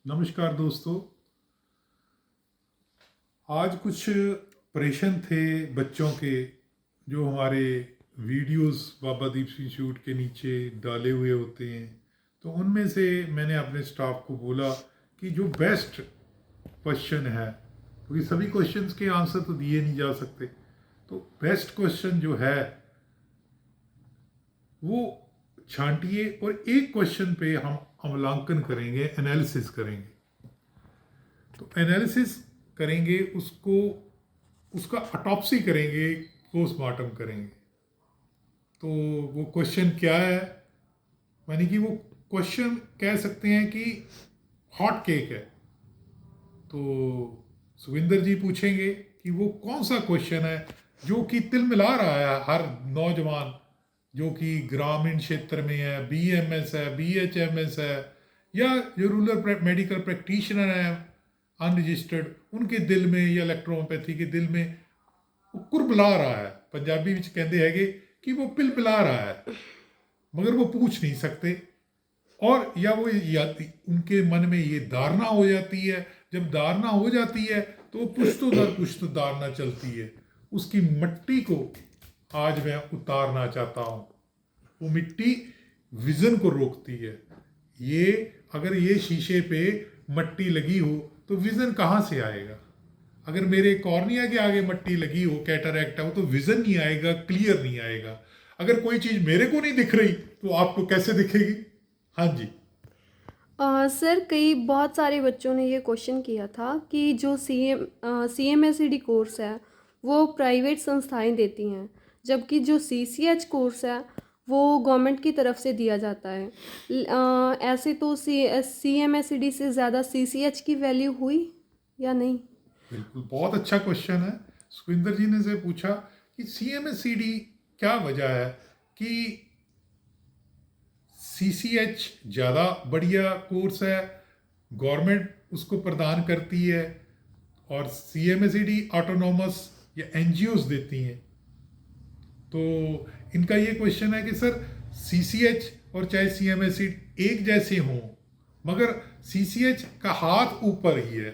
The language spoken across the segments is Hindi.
नमस्कार दोस्तों। आज कुछ प्रश्न थे बच्चों के जो हमारे वीडियोस बाबा दीप सिंह इंस्टीट्यूट के नीचे डाले हुए होते हैं। तो उनमें से मैंने अपने स्टाफ को बोला कि जो बेस्ट क्वेश्चन है, क्योंकि सभी क्वेश्चंस के आंसर तो दिए नहीं जा सकते, तो बेस्ट क्वेश्चन जो है वो छांटिए और एक क्वेश्चन पे हम अवलोकन करेंगे, एनालिसिस करेंगे। तो एनालिसिस करेंगे, उसको उसका ऑटोप्सी करेंगे, पोस्टमार्टम करेंगे। तो वो क्वेश्चन क्या है, यानी कि वो क्वेश्चन कह सकते हैं कि हॉट केक है। तो सुविंदर जी पूछेंगे कि वो कौन सा क्वेश्चन है जो कि तिलमिला रहा है हर नौजवान जो कि ग्रामीण क्षेत्र में है, बीएमएस है, बीएचएमएस है, या जो रूरल मेडिकल प्रैक्टिशनर है अनरजिस्टर्ड, उनके दिल में, या इलेक्ट्रोपैथी के दिल में वो कुरबला रहा है। पंजाबी में कहते हैं कि वो पिलपिला रहा है, मगर वो पूछ नहीं सकते। और या वो उनके मन में ये धारणा हो जाती है। जब धारणा हो जाती है तो पुश्तो दर पुश्त धारणा चलती है। उसकी मिट्टी को आज मैं उतारना चाहता हूँ। वो मिट्टी विजन को रोकती है। ये अगर ये शीशे पे मट्टी लगी हो तो विजन कहाँ से आएगा? अगर मेरे कॉर्निया के आगे मट्टी लगी हो, कैटरैक्ट हो, तो विजन नहीं आएगा, क्लियर नहीं आएगा। अगर कोई चीज मेरे को नहीं दिख रही तो आपको कैसे दिखेगी? हाँ जी। सर कई बहुत सारे बच्चों ने ये क्वेश्चन किया था कि जो CMSED कोर्स है वो प्राइवेट संस्थाएं देती हैं, जबकि जो CCH कोर्स है वो गवर्नमेंट की तरफ से दिया जाता है। ऐसे तो CMSED से ज़्यादा CCH की वैल्यू हुई या नहीं? बिल्कुल, बहुत अच्छा क्वेश्चन है। सुखविंदर जी ने से पूछा कि CMSCD क्या वजह है कि CCH ज़्यादा बढ़िया कोर्स है, गवर्नमेंट उसको प्रदान करती है, और CMSCD ऑटोनॉमस या NGOs देती हैं। तो इनका ये क्वेश्चन है कि सर CCH और चाहे CMSCD एक जैसे हों, मगर CCH का हाथ ऊपर ही है,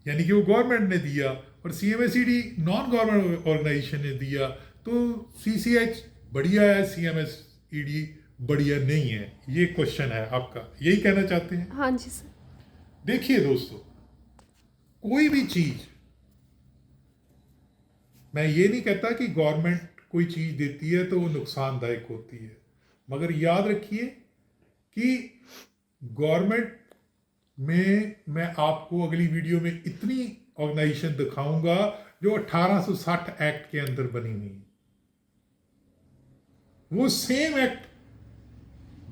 यानी कि वो गवर्नमेंट ने दिया, और CMSCD नॉन गवर्नमेंट ऑर्गेनाइजेशन ने दिया, तो CCH बढ़िया है, CMSED बढ़िया नहीं है। ये क्वेश्चन है आपका, यही कहना चाहते हैं? हाँ जी सर। देखिए दोस्तों, कोई भी चीज, मैं ये नहीं कहता कि गवर्नमेंट कोई चीज देती है तो वो नुकसानदायक होती है, मगर याद रखिए कि गवर्नमेंट में मैं आपको अगली वीडियो में इतनी ऑर्गेनाइजेशन दिखाऊंगा जो 1860 एक्ट के अंदर बनी हुई है। वो सेम एक्ट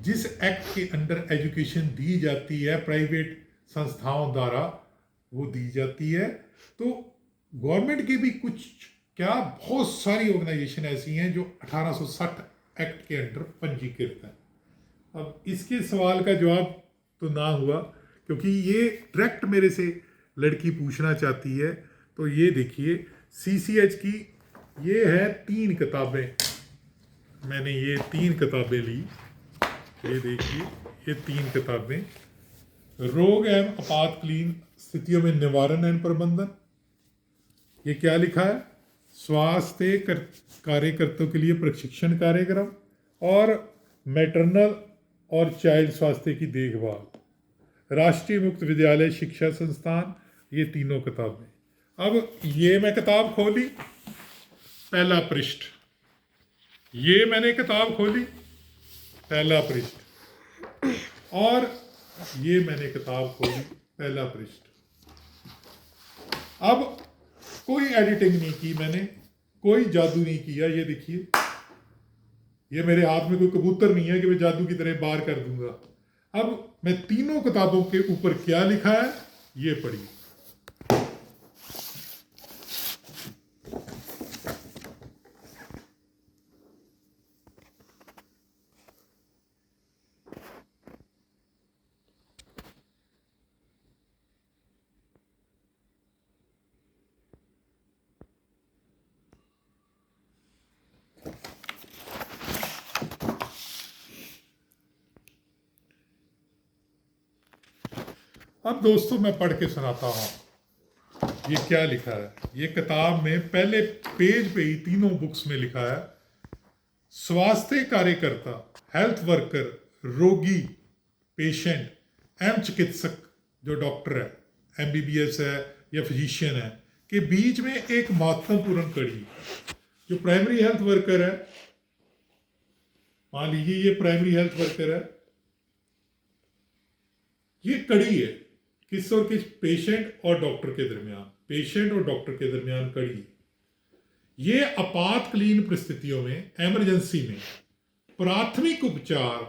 जिस एक्ट के अंदर एजुकेशन दी जाती है प्राइवेट संस्थाओं द्वारा, वो दी जाती है। तो गवर्नमेंट की भी कुछ क्या बहुत सारी ऑर्गेनाइजेशन ऐसी हैं जो 1860 एक्ट के अंडर पंजीकृत हैं। अब इसके सवाल का जवाब तो ना हुआ, क्योंकि ये डायरेक्ट मेरे से लड़की पूछना चाहती है। तो ये देखिए, CCH की ये है 3 किताबें। मैंने ये 3 किताबें ली, ये देखिए, ये 3 किताबें। रोग एवं आपातकालीन स्थितियों में निवारण एवं प्रबंधन, ये क्या लिखा है? स्वास्थ्य कार्यकर्ताओं के लिए प्रशिक्षण कार्यक्रम, और मैटरनल और चाइल्ड स्वास्थ्य की देखभाल, राष्ट्रीय मुक्त विद्यालय शिक्षा संस्थान, ये तीनों किताबें। अब ये मैं किताब खोली, पहला पृष्ठ, ये मैंने किताब खोली, पहला पृष्ठ, और ये मैंने किताब खोली, पहला पृष्ठ। अब कोई एडिटिंग नहीं की मैंने, कोई जादू नहीं किया। ये देखिए, ये मेरे हाथ में कोई कबूतर नहीं है कि मैं जादू की तरह बार कर दूंगा। अब मैं तीनों किताबों के ऊपर क्या लिखा है ये पढ़िए। अब दोस्तों मैं पढ़ के सुनाता हूँ ये क्या लिखा है। ये किताब में पहले पेज पे ही तीनों बुक्स में लिखा है, स्वास्थ्य कार्यकर्ता, हेल्थ वर्कर, रोगी, पेशेंट एवं चिकित्सक जो डॉक्टर है, एमबीबीएस है या फिजिशियन है, के बीच में एक महत्वपूर्ण कड़ी। जो प्राइमरी हेल्थ वर्कर है, मान लीजिए ये प्राइमरी हेल्थ वर्कर है, ये कड़ी है किस और किस, पेशेंट और डॉक्टर के दरमियान, पेशेंट और डॉक्टर के दरमियान कड़ी। ये आपातकालीन परिस्थितियों में, इमरजेंसी में प्राथमिक उपचार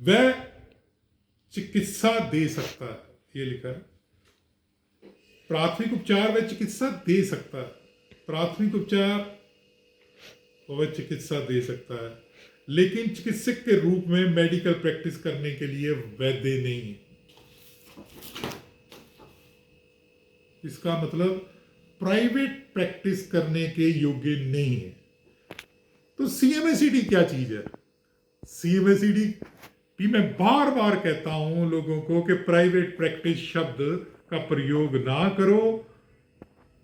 व चिकित्सा दे सकता है, ये लिखा है। प्राथमिक उपचार व चिकित्सा दे सकता है, प्राथमिक उपचार व चिकित्सा दे सकता है, लेकिन चिकित्सक के रूप में मेडिकल प्रैक्टिस करने के लिए वैध नहीं है। इसका मतलब प्राइवेट प्रैक्टिस करने के योग्य नहीं है। तो सीएमएसीडी क्या चीज है? सीएमएसीडी भी मैं बार बार कहता हूं लोगों को कि प्राइवेट प्रैक्टिस शब्द का प्रयोग ना करो,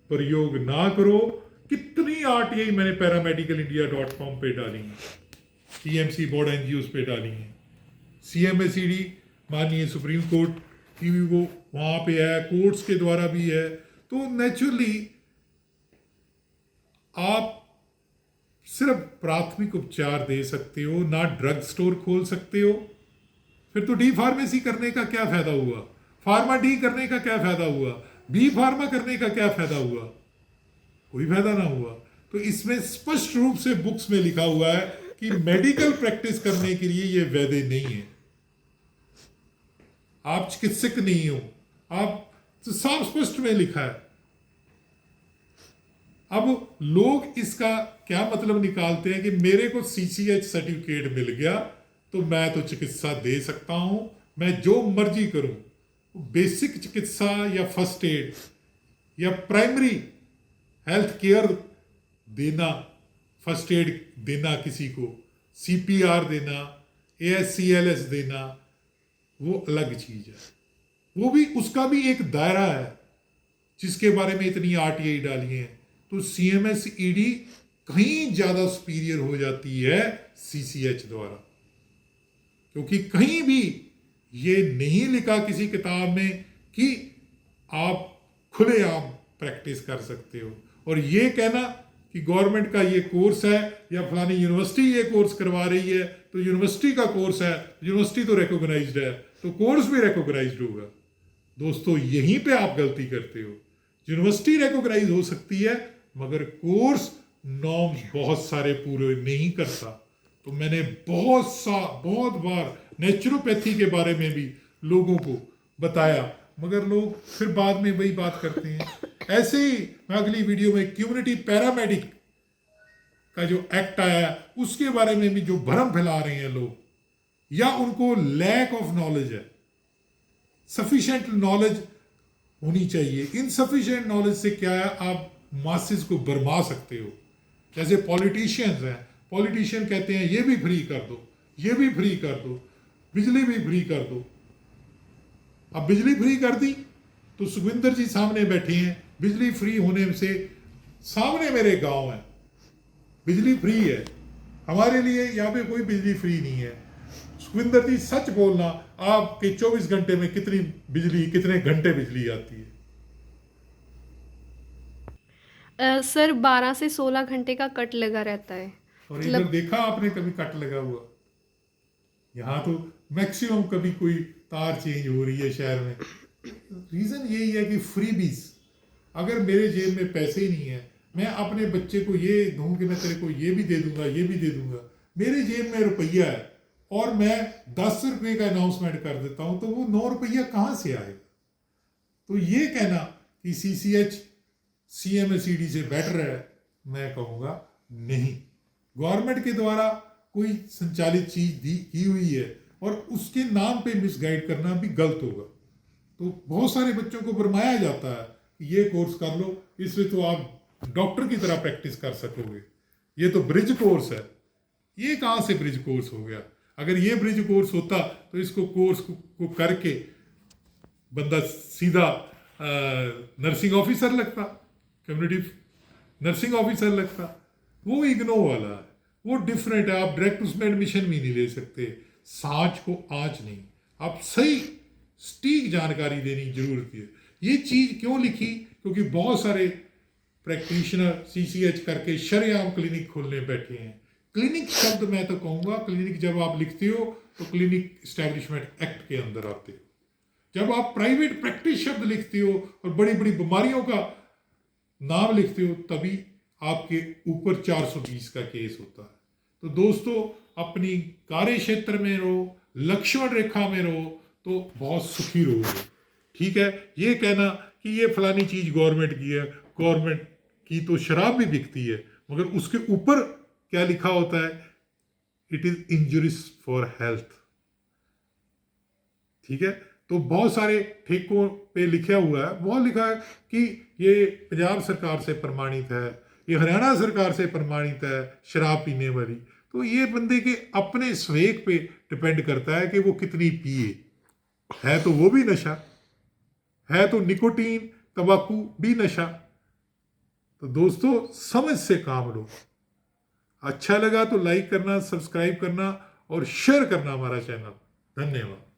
प्रयोग ना करो। कितनी आरटीआई मैंने paramedicalindia.com पे डाली है, टीएमसी बोर्ड एनजीओ पे डाली है। सीएमएसीडी माननीय सुप्रीम कोर्ट की भी वो वहाँ पे है, कोर्ट्स के द्वारा भी है। तो नेचुरली आप सिर्फ प्राथमिक उपचार दे सकते हो, ना ड्रग स्टोर खोल सकते हो। फिर तो डी फार्मेसी करने का क्या फायदा हुआ, फार्मा डी करने का क्या फायदा हुआ, बी फार्मा करने का क्या फायदा हुआ? कोई फायदा ना हुआ। तो इसमें स्पष्ट रूप से बुक्स में लिखा हुआ है कि मेडिकल प्रैक्टिस करने के लिए यह वैध नहीं है। आप चिकित्सक नहीं हो, आप तो साफ स्पष्ट में लिखा है। अब लोग इसका क्या मतलब निकालते हैं कि मेरे को सीसीएच सर्टिफिकेट मिल गया तो मैं तो चिकित्सा दे सकता हूं, मैं जो मर्जी करूं। बेसिक चिकित्सा या फर्स्ट एड या प्राइमरी हेल्थ केयर देना, फर्स्ट एड देना किसी को, सीपीआर देना, एएससीएलएस देना, वो अलग चीज है। वो भी, उसका भी एक दायरा है जिसके बारे में इतनी आरटीआई डाली है। तो सीएमएसईडी कहीं ज्यादा सुपीरियर हो जाती है सीसीएच द्वारा, क्योंकि कहीं भी ये नहीं लिखा किसी किताब में कि आप खुलेआम प्रैक्टिस कर सकते हो। और ये कहना कि गवर्नमेंट का ये कोर्स है या फलानी यूनिवर्सिटी ये कोर्स करवा रही है, तो यूनिवर्सिटी का कोर्स है, यूनिवर्सिटी तो रिकॉग्नाइज्ड है, तो कोर्स भी रिकॉग्नाइज्ड होगा। दोस्तों यहीं पे आप गलती करते हो। यूनिवर्सिटी रिकॉग्नाइज हो सकती है मगर कोर्स नॉर्म्स बहुत सारे पूरे नहीं करता। तो मैंने बहुत बार नेचुरोपैथी के बारे में भी लोगों को बताया, मगर लोग फिर बाद में वही बात करते हैं। ऐसे ही मैं अगली वीडियो में कम्युनिटी पैरामेडिक का जो एक्ट आया उसके बारे में भी जो भ्रम फैला रहे हैं लोग, या उनको लैक ऑफ नॉलेज है। सफिशिएंट नॉलेज होनी चाहिए। इनसफिशिएंट नॉलेज से क्या है, आप मासेस को भरमा सकते हो। जैसे पॉलिटिशियंस हैं, पॉलिटिशियन कहते हैं ये भी फ्री कर दो, ये भी फ्री कर दो, बिजली भी फ्री कर दो। अब बिजली फ्री कर दी तो सुखविंदर जी सामने बैठे हैं, बिजली फ्री होने से सामने मेरे गांव है, बिजली फ्री है। हमारे लिए यहाँ पे कोई बिजली फ्री नहीं है। सुखविंदर जी सच बोलना, आपके 24 घंटे में कितनी बिजली, कितने घंटे बिजली आती है? सर 12 से 16 घंटे का कट लगा रहता है। और इधर देखा आपने कभी कट लगा हुआ? यहाँ तो मैक्सिमम कभी कोई तार चेंज हो रही है शहर में। रीजन यही है कि फ्रीबीज, अगर मेरे जेब में पैसे ही नहीं है, मैं अपने बच्चे को ये दूं कि मैं तेरे को ये भी दे दूंगा, ये भी दे दूंगा, मेरे जेब में रुपया है और मैं 10 रुपये का अनाउंसमेंट कर देता हूं, तो वो 9 रुपया कहाँ से आएगा? तो ये कहना कि सीसीएच सीएमएसईडी से बेटर है, मैं कहूँगा नहीं। गवर्नमेंट के द्वारा कोई संचालित चीज की हुई है और उसके नाम पे मिसगाइड करना भी गलत होगा। तो बहुत सारे बच्चों को भरमाया जाता है कि ये कोर्स कर लो, इसमें तो आप डॉक्टर की तरह प्रैक्टिस कर सकोगे, ये तो ब्रिज कोर्स है। ये कहाँ से ब्रिज कोर्स हो गया? अगर ये ब्रिज कोर्स होता तो इसको कोर्स को करके बंदा सीधा नर्सिंग ऑफिसर लगता, कम्युनिटी नर्सिंग ऑफिसर लगता। वो इग्नो वाला है, वो डिफरेंट है। आप डायरेक्ट उसमें एडमिशन भी नहीं ले सकते। सांच को आँच नहीं, आप सही सटीक जानकारी देनी जरूरत है। ये चीज़ क्यों लिखी? क्योंकि बहुत सारे प्रैक्टिशनर सीसीएच करके शरेआम क्लिनिक खोलने बैठे हैं। क्लिनिक शब्द मैं तो कहूँगा, क्लिनिक जब आप लिखते हो तो क्लिनिक एस्टैब्लिशमेंट एक्ट के अंदर आते हो। जब आप प्राइवेट प्रैक्टिस शब्द लिखते हो और बड़ी बड़ी बीमारियों का नाम लिखते हो, तभी आपके ऊपर 420 का केस होता है। तो दोस्तों, अपनी कार्य क्षेत्र में रहो, लक्ष्मण रेखा में रहो तो बहुत सुखी रहोगे। ठीक है, ये कहना कि ये फलानी चीज गवर्नमेंट की है, गवर्नमेंट की तो शराब भी बिकती है, मगर उसके ऊपर क्या लिखा होता है? It is injurious for health. ठीक है, तो बहुत सारे ठेकों पे लिखा हुआ है, बहुत लिखा है कि ये पंजाब सरकार से प्रमाणित है, ये हरियाणा सरकार से प्रमाणित है शराब पीने वाली। तो ये बंदे के अपने स्वेक पे डिपेंड करता है कि वो कितनी पिए। है तो वो भी नशा है, तो निकोटीन तंबाकू भी नशा। तो दोस्तों, समझ से काम लो। अच्छा लगा तो लाइक करना, सब्सक्राइब करना और शेयर करना हमारा चैनल। धन्यवाद।